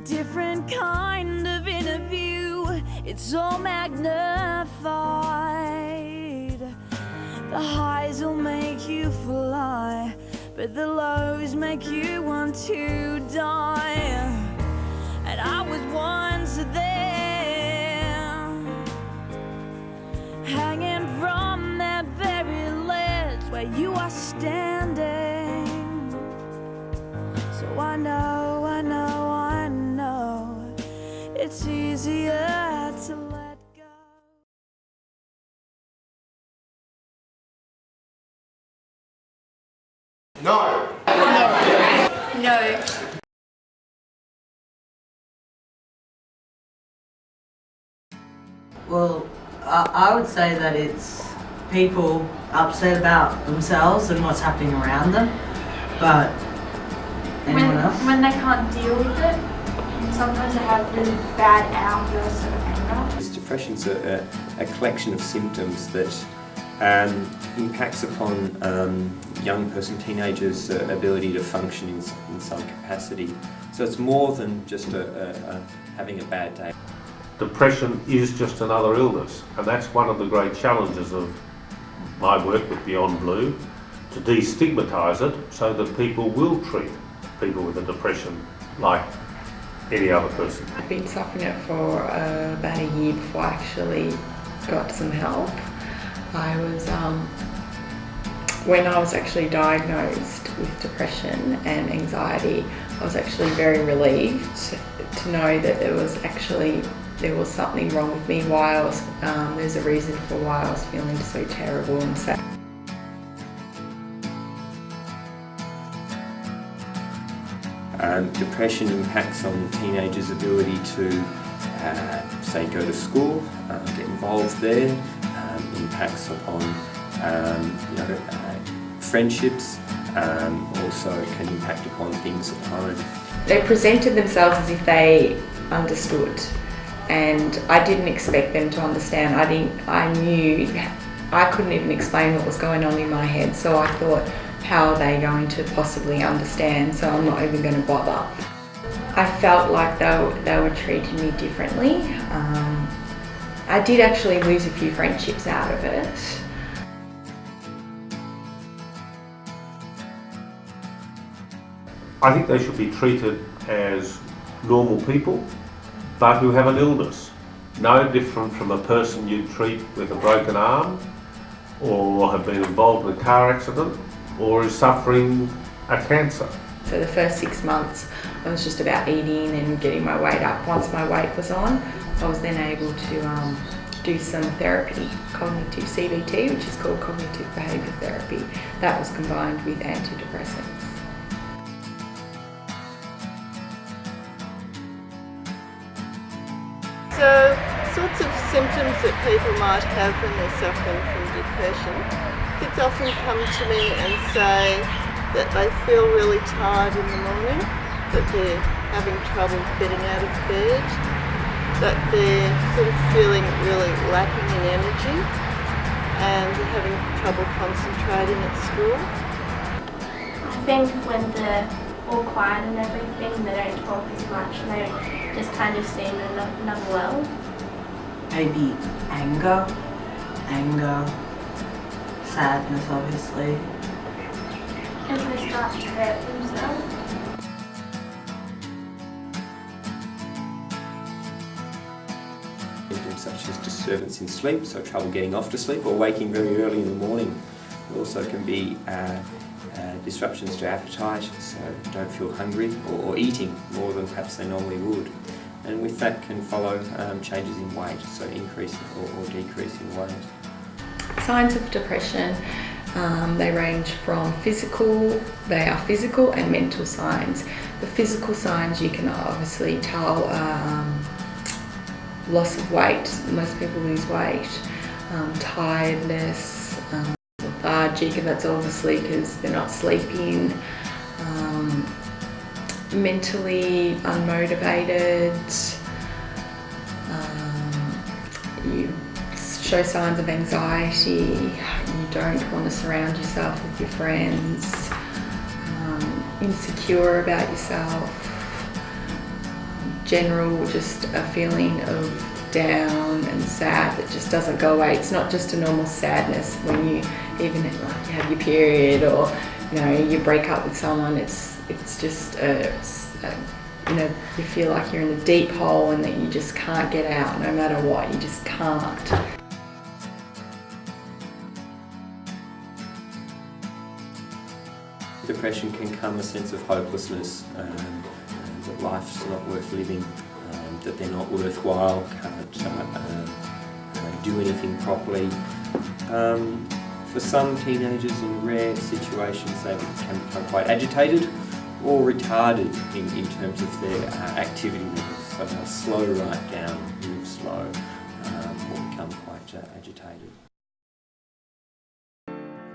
different kind of interview. It's all magnified. The highs will make you fly, but the lows make you want to die. And I was once there, hanging from that very ledge where you are standing. So I know, it's easier to let go. No. No. Well, I would say that it's people upset about themselves and what's happening around them, but anyone else? When they can't deal with it, and sometimes they have really bad outbursts of anger. Depression's a collection of symptoms that impacts upon young person, teenagers' ability to function in some capacity. So it's more than just having a bad day. Depression is just another illness, and that's one of the great challenges of my work with Beyond Blue, to destigmatise it so that people will treat people with a depression like any other person. I've been suffering it for about a year before I actually got some help. I was, when I was actually diagnosed with depression and anxiety, I was actually very relieved to know that there was something wrong with me, why I was, there's a reason for why I was feeling so terrible and sad. Depression impacts on teenagers' ability to, say, go to school, get involved there, impacts upon friendships, also can impact upon things at home. They presented themselves as if they understood, and I didn't expect them to understand. I knew I couldn't even explain what was going on in my head, so I thought, how are they going to possibly understand, so I'm not even going to bother. I felt like they were treating me differently. I did actually lose a few friendships out of it. I think they should be treated as normal people, but who have an illness. No different from a person you treat with a broken arm, or have been involved in a car accident, or is suffering a cancer. So the first 6 months I was just about eating and getting my weight up. Once my weight was on, I was then able to do some therapy, cognitive CBT, which is called cognitive behaviour therapy. That was combined with antidepressants. So, sorts of symptoms that people might have when they're suffering from depression. Kids often come to me and say that they feel really tired in the morning, that they're having trouble getting out of bed, that they're sort of feeling really lacking in energy and having trouble concentrating at school. I think when they're all quiet and everything, they don't talk as much and they just kind of seem unwell. Maybe anger, sadness obviously. And they start to hurt themselves. Symptoms such as disturbance in sleep, so trouble getting off to sleep or waking very early in the morning. There also can be disruptions to appetite, so don't feel hungry or eating more than perhaps they normally would. And with that can follow changes in weight, so increase or decrease in weight. Signs of depression, they range from physical and mental signs. The physical signs you can obviously tell loss of weight, most people lose weight, tiredness, lethargic, and that's obviously because they're not sleeping, mentally unmotivated, you show signs of anxiety, you don't want to surround yourself with your friends, insecure about yourself, general just a feeling of down and sad that just doesn't go away. It's not just a normal sadness when you even like you have your period or you break up with someone. It's just you feel like you're in a deep hole and that you just can't get out no matter what. You just can't. Depression can come a sense of hopelessness, that life's not worth living, that they're not worthwhile, can't do anything properly. For some teenagers, in rare situations, they can become quite agitated or retarded in terms of their activity levels. So they'll slow right down, move slow, or become quite agitated.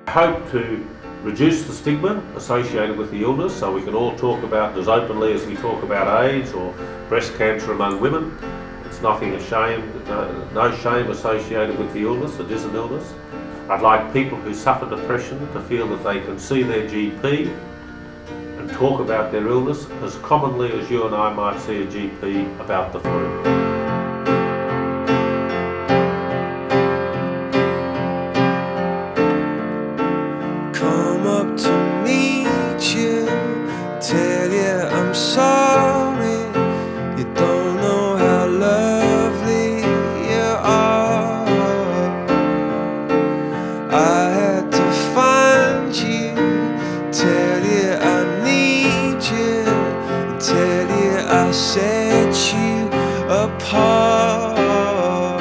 I hope to reduce the stigma associated with the illness so we can all talk about it as openly as we talk about AIDS or breast cancer among women. It's nothing ashamed, no shame associated with the illness. It is an illness. I'd like people who suffer depression to feel that they can see their GP and talk about their illness as commonly as you and I might see a GP about the flu. Tell you I'm sorry, you don't know how lovely you are. I had to find you, tell you I need you, tell you I set you apart.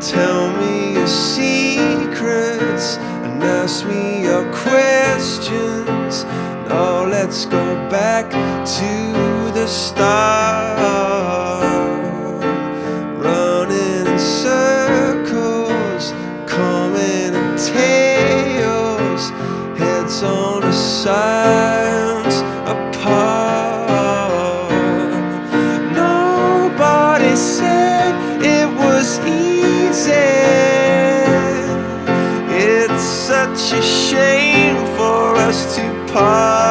Tell me your secrets and ask me your questions. Oh, let's go back to the start. Running in circles, coming in tails, heads on the sides apart. Nobody said it was easy. It's such a shame for us to part.